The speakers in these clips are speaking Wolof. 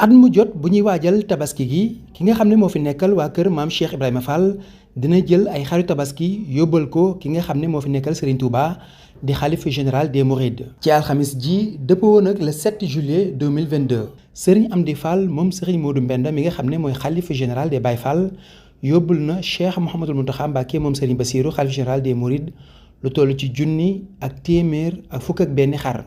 at mu jot bu ñuy waajal tabaski gi ki nga xam ne moo fi nekkal waa kër maam Cheikh Ibrahima Fall dina jël ay xaru tabaski yóbbal ko ki nga xam ne moo fi nekkal Serigne Touba di xalif général des Mourides. ci alxamis ji dëppoo nag le 7 juillet 2022 Serigne Amdi Fall moom Serigne Modou Mbenda mi nga xam ne mooy xalif général des Baye Fall yóbbul na Cheikh Mouhamadul Mountakha Mbacké moom Serigne Bassirou xalif général des Mourides lu toll ci junni ak téeméer ak fukk ak benn xar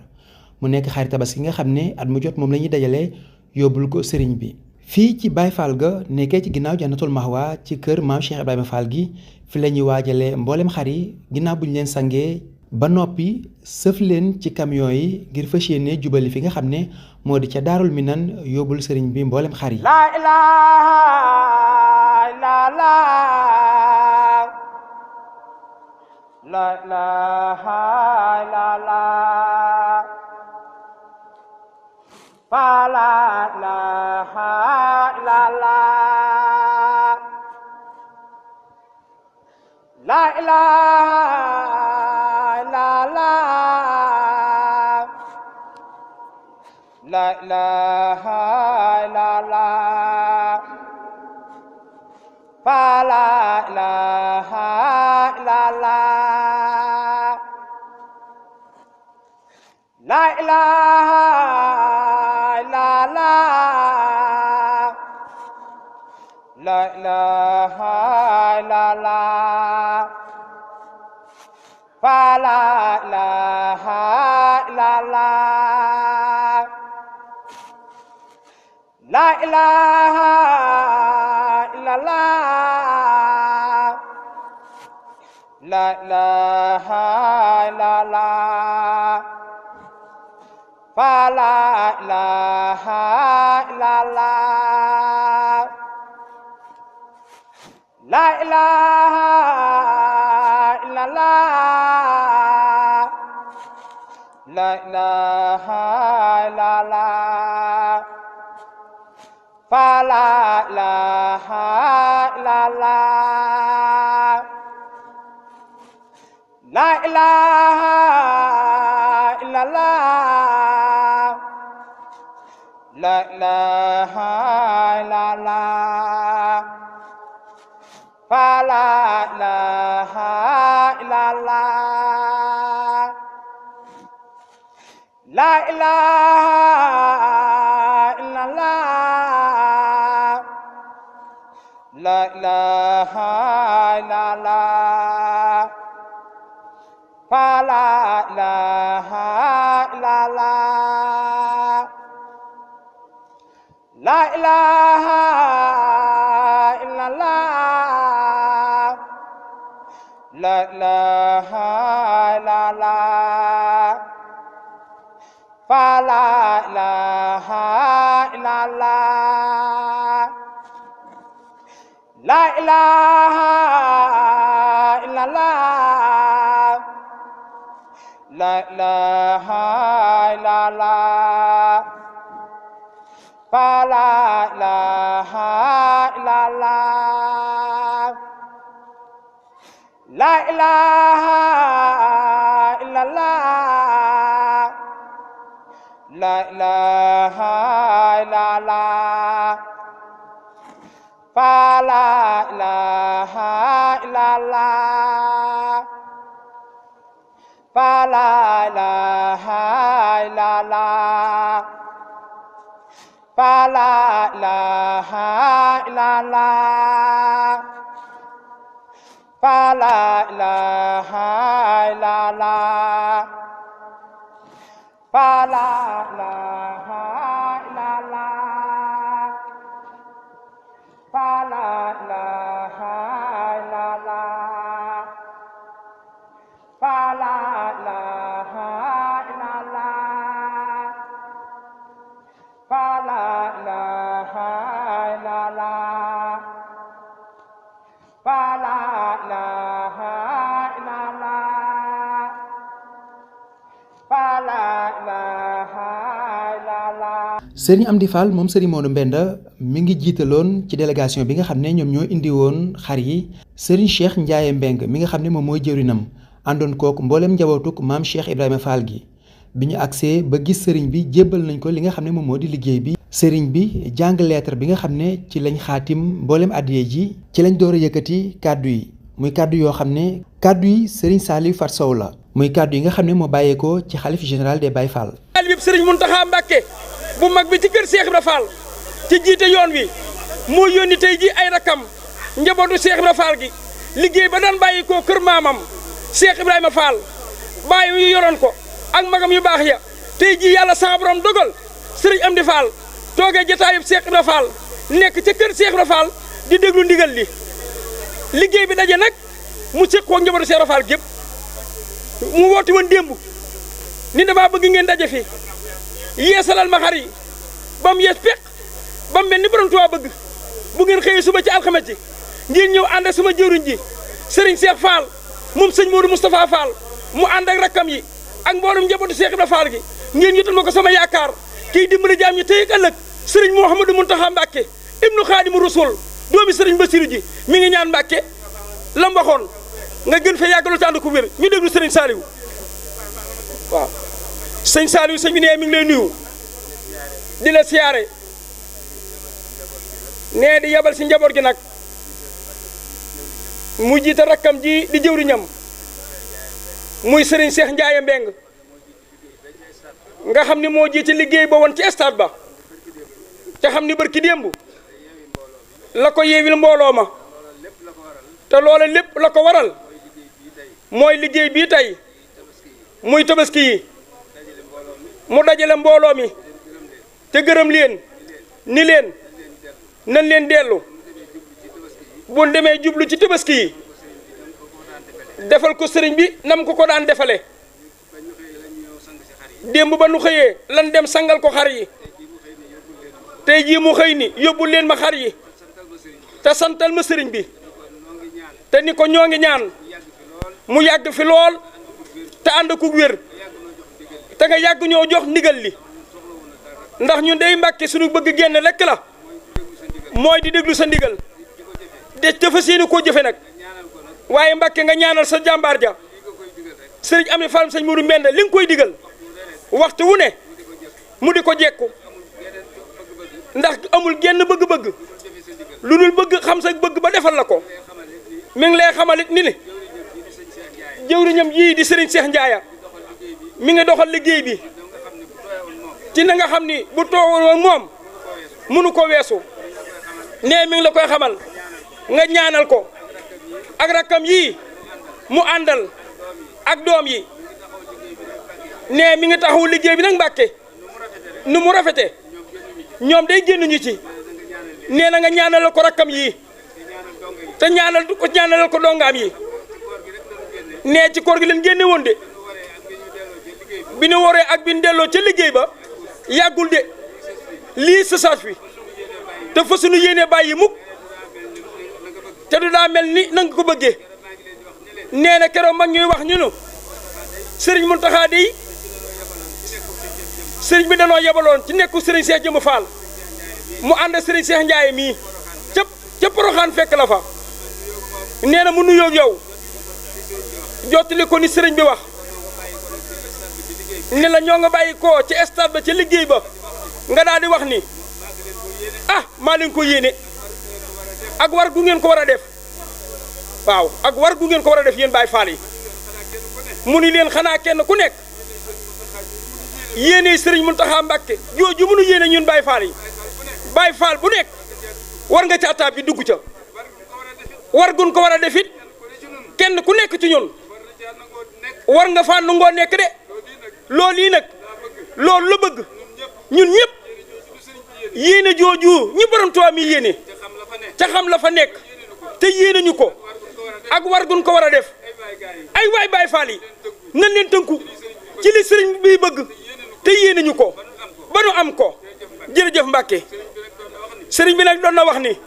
mu nekk xari tabaski nga xam ne at mu jot moom la ñuy dajale yóbbul ko sëriñ bi. fii ci Baye Fall ga nekkee ci ginnaaw Jannatul Mahwa ci kër maam Cheikh Ibrahima Fall gi fi la ñuy waajalee mboolem xar yi ginnaaw bu ñu leen sangee ba noppi sëf leen ci camion yi ngir fas yéene jubali fi nga xam ne moo di ca Daarul Minan yóbbul sëriñ bi mboolem xar yi. La ilaha illallah la ilaha illallah fa la ilaha illallah la ilaha illallah la ilaha illallah fa la ilaha illallah la ilaha la ilaha illallah fa la ilaha illallah la ilaha illallah la ilaha illallah fa la ilaha illallah la ilaha illallah la ilaha illallah fa la ilaha illallah la ilaha illallah la ilaha illallah fa la ilaha illallah la ilaha illallah la ilaha illallah fa la ilaha illallah la ilaha illallah la ilaha illallah fa la ilaha illallah la ilaha illallah la ilaha illallah fa la ilaha illallah la ilaha illallah la ilaha illallah fa la ilaha illallah fa la ilaha illallah fa la ilaha illallah fa la ilaha illallah fa la ilaha illallah fa la ilaha illallah fa la ilaha illallah fa la ilaha illallah fa la ilaha illallah fa la ilaha illallah. Serigne Amdi Fall moom Serigne Modou Mbenda mi ngi jiitaloon ci délégation bi nga xam ne ñoom ñoo indi woon xar yi Serigne Cheikh Ndiaye Mbeng mi nga xam ne moom mooy jëwrinam àndoon kook mboolem njabootuk maam Cheikh Ibrahima Fall gi bi ñu agsee ba gis sëriñ bi jébbal nañ ko li nga xam ne moom moo di liggéey bi sëriñ bi jàng lettre bi nga xam ne ci lañ xaatim mboolem addiye ji ci lañ door a yëkkati kàddu yi muy kàddu yoo xam ne kàddu yi sëriñ Saliou Fat Sow la muy kàddu yi nga xam ne moo bàyyeekoo ci xalif général des Baye Fall. bi sëriñ Mountakha Mbacké bu mag bi ci kër Cheikh Ibra Fall ci jiite yoon wi moo yónni tey ji ay rakam njabootu Cheikh Ibra Fall gi liggéey ba daan bàyyikoo kër maamam Cheikh Ibrahima Fall bàyyi yu yoroon ko ak magam yu baax ya tey ji yàlla sa borom dogal sëriñ Amdi Fall toogee jotaayub Cheikh Ibra Fall nekk ca kër Cheikh Ibra Fall di déglu ndigal li liggéey bi daje nag mu séq ko njabootu Cheikh Ibra Fall gépp mu woote woon démb ni damaa bëgg ngeen daje fi yeesalal ma xar yi ba mu yees peq ba mu mel ni borom Tuubaa bëgg bu ngeen xëyee suba ci alxames ji ngeen ñëw ànd ak sama jëwriñ ji Serigne Cheikh Fall moom sëñ Modou Moustapha Fall mu ànd ak rakkam yi ak mboolem njabootu Cheikh Ibra Fall gi ngeen yotal ma ko sama yaakaar kiy dimbali jaam ñi tey ak ëllëg Serigne Mouhamadou Mountakha Mbacké ibnu Khadimu Rasul doomi Serigne Bassirou ji mi ngi ñaan Mbacké lam waxoon nga gën fee yàggalu tànd ku wér ñu déglu Serigne Saliou waaw sëñ Saliou sëñ bi nee mi ngi lay nuyu di la siyaare nee di yabal si njaboot gi nag mu jiite rakkam ji di jëwriñam muy Serigne Cheikh Ndiaye Mbeng nga xam ni moo jiite liggéey ba woon ci stade ba te xam ni barki démb la ko yeewil mbooloo ma te loola lépp la ko waral mooy liggéey bii tey muy tabaski yi mu dajale mbooloo mi te gërëm leen ni leen nañ leen dellu bu demee jublu ci tabaski yi defal ko sëriñ bi nam ko daan defale démb ba nu xëyee lan dem sangal ko xar yi tey jii mu xëy ni yóbbul leen ma xar yi te santal ma sëriñ bi te ni ko ñoo ngi ñaan mu yàgg fi lool te ànd ku wér te nga yàgg ñoo jox ndigal li ndax ñun day Mbàkke suñu bëgg génn lekk la mooy di déglu sa ndigal de dafa seeni koo jëfe nag waaye Mbàkke nga ñaanal sa jàmbaar ja sëriñ Amdi Fall sëñ Mourou Mbende li nga koy digal waxtu wu ne mu di ko jekku ndax amul genn bëgg-bëgg lu dul bëgg xam sa bëgg ba defal la ko mi ngi lay xamalit ni ni jëwriñam yii di Serigne Cheikh Ndiaye mi ngi doxal liggéey bi ci na nga xam ni bu toogoon moom mënu ko weesu nee mi ngi la koy xamal nga ñaanal ko ak rakkam yii mu àndal ak doom yi nee mi ngi taxawu liggéey bi nag Mbàkke nu mu rafete ñoom day génnuñu ci nee na nga ñaanal ko rakkam yii te ñaanal ko dongaam yi nee ci koor gi leen génne woon de bi nu waree ak bi nu delloo ca liggéey ba yàggul de lii sësaat fi te fa suñu yéene bàyyi mukk te du daa mel ni nanga ko bëggee nee na keroog mag ñuy wax ñu nu sëriñ Mountakha dey sëriñ bi danoo yebaloon ci nekku sëriñ Cheikh Jëmb Fall mu ànd sëriñ Cheikh Ndiaye mii ca Poroxaan fekk la fa nee na mu nuyoo yow jottali ko ni sëriñ bi wax ne la ñoo nga bàyyi ko ci stade ba ca liggéey ba nga daal di wax ni ah maa leen ko yéene ak war gu ngeen ko war a def waaw ak war gu ngeen ko war a def yéen Baye Fall yi mu ni leen xanaa kenn ku nekk yéene sëriñ Mountakha Mbacké jooju mënu yéene ñun Baye Fall yi Baye Fall bu nekk war nga ca taab bi dugg ca war gun ko war a def it kenn ku nekk ci ñun war nga faa nangoo nekk de loolu yi nag loolu la bëgg ñun ñëpp yéene jooju ñi borom Tuubaa mi yéene ca xam la fa nekk te yéene ñu ko ak war gun ko war a def ay waay Baye Fall yi nan leen tënku ci li sëriñ bi bëgg te yéene ñu ko ba nu am ko jërëjëf Mbàkke sëriñ bi nag doon na wax ni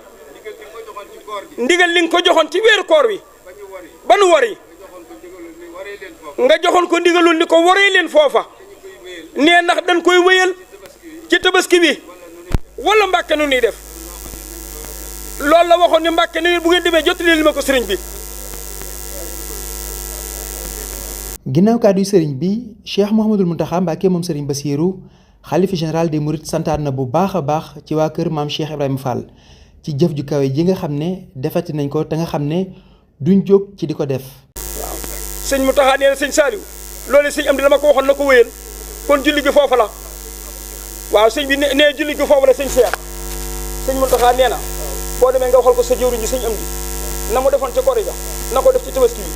ndigal li nga ko joxoon ci weeru koor wi ba nu wari nga joxoon ko ndigalul ni ko waree leen foofa nee ndax dañ koy wéyal ci tabaski bi wala Mbàkke nu ñuy def loolu la waxoon ni Mbàkke ni bu ngeen demee jottali li ma ko sëriñ bi. ginnaaw kàddu sëriñ bi Cheikh Mouhamadul Mountakha Mbacké moom sëriñ Bassirou xalifa général des mourides santaat na bu baax a baax ci waa kër maam Cheikh Ibrahima Fall ci jëf ju kawe ji nga xam ne defati nañ ko te nga xam ne duñ jóg ci di ko def. waaw sëñ Mountakha nee na sëñ Saliou loolu sëñ am di dama ko waxoon na ko wéyal kon julli gi foofu la waaw sëñ bi nee julli gi foofu la sëñ Cheikh sëñ Mountakha nee na boo demee nga waxal ko sa jëwriñ ji sëñ am di na mu defoon ca kori ga na ko def ci tabaski bi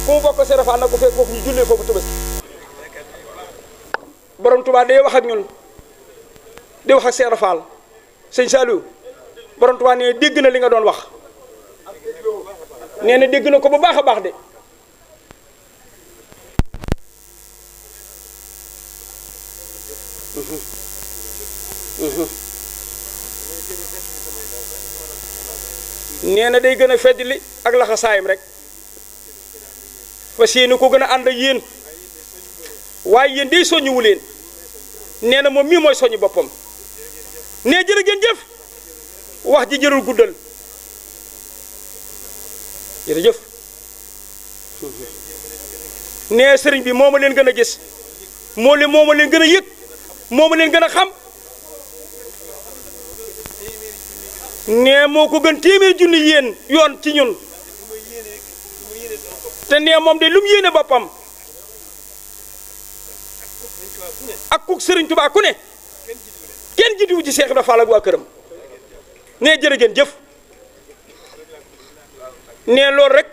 ku mu bokk Serigne Fall na ko fekk foofu ñu jullee foofu tabaski borom Touba day wax ak ñun di wax ak Serigne Fall sëñ Saliou borom Touba nee dégg na li nga doon wax nee na dégg na ko bu baax a baax de nee na day gën a feddli ak laxasaayam rek fas yéene ko gën a ànd ak yéen waaye yéen day soññuwu leen nee na moom mii mooy soññu boppam nee jërë ngeen jëf wax ji jërul guddal jërëjëf nee sëriñ bi moo ma leen gën a gis moo ma leen gën a yëg moo ma leen gën a xam nee moo ko gën téeméer junni yéen yoon ci ñun te nee moom de lu mu yéene boppam ak ku sëriñ Tuubaa ku ne kenn jiituwu ci Cheikh Ibra Fall ak waa këram nee jërë ngeen jëf nee loolu rek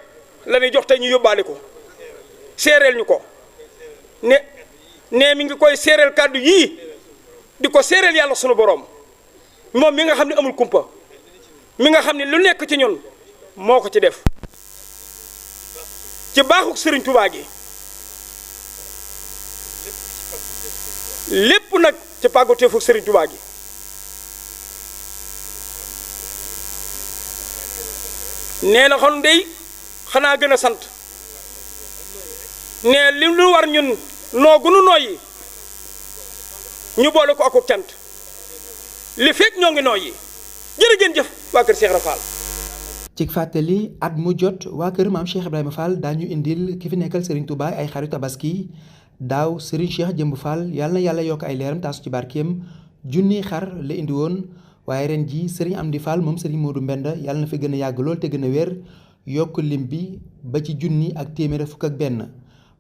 la ñuy jox tey ñu yóbbaale ko seereel ñu ko nee mi ngi koy seereel kàddu yii di ko seereel yàlla sunu boroom moom mi nga xam ne amul kumpa mi nga xam ne lu nekk ci ñun moo ko ci def ci baaxuk sëriñ Tuubaa gi lépp nag ci pàggateefuk sëriñ Tuubaa gi nee na xon dey xanaa gën a sant nee li lu war ñun noo gunu nooyi ñu boole ko akuk cant li fekk ñoo ngi nooyi jërë ngeen jëf waa kër Cheikh Ibra Fall. ci fàttali at mu jot waa kër maam Cheikh Ibrahima Fall daañu indil ki fi nekkal Serigne Touba ay xaru tabaski daaw Serigne Cheikh Jëmb Fall yàlla na yàlla yokk ay leeram taasu ci barkeem junni xar la indi woon waaye ren ji Serigne Amdi Fall moom Serigne Modou Mbenda yàlla na fi gën a yàgg lool te gën a wér yokk lim bi ba ci junni ak téeméer fukk ak benn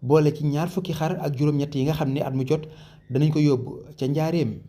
boole ci ñaar fukki xar ak juróom-ñett yi nga xam ne at mu jot danañ ko yóbbu ca njaareem.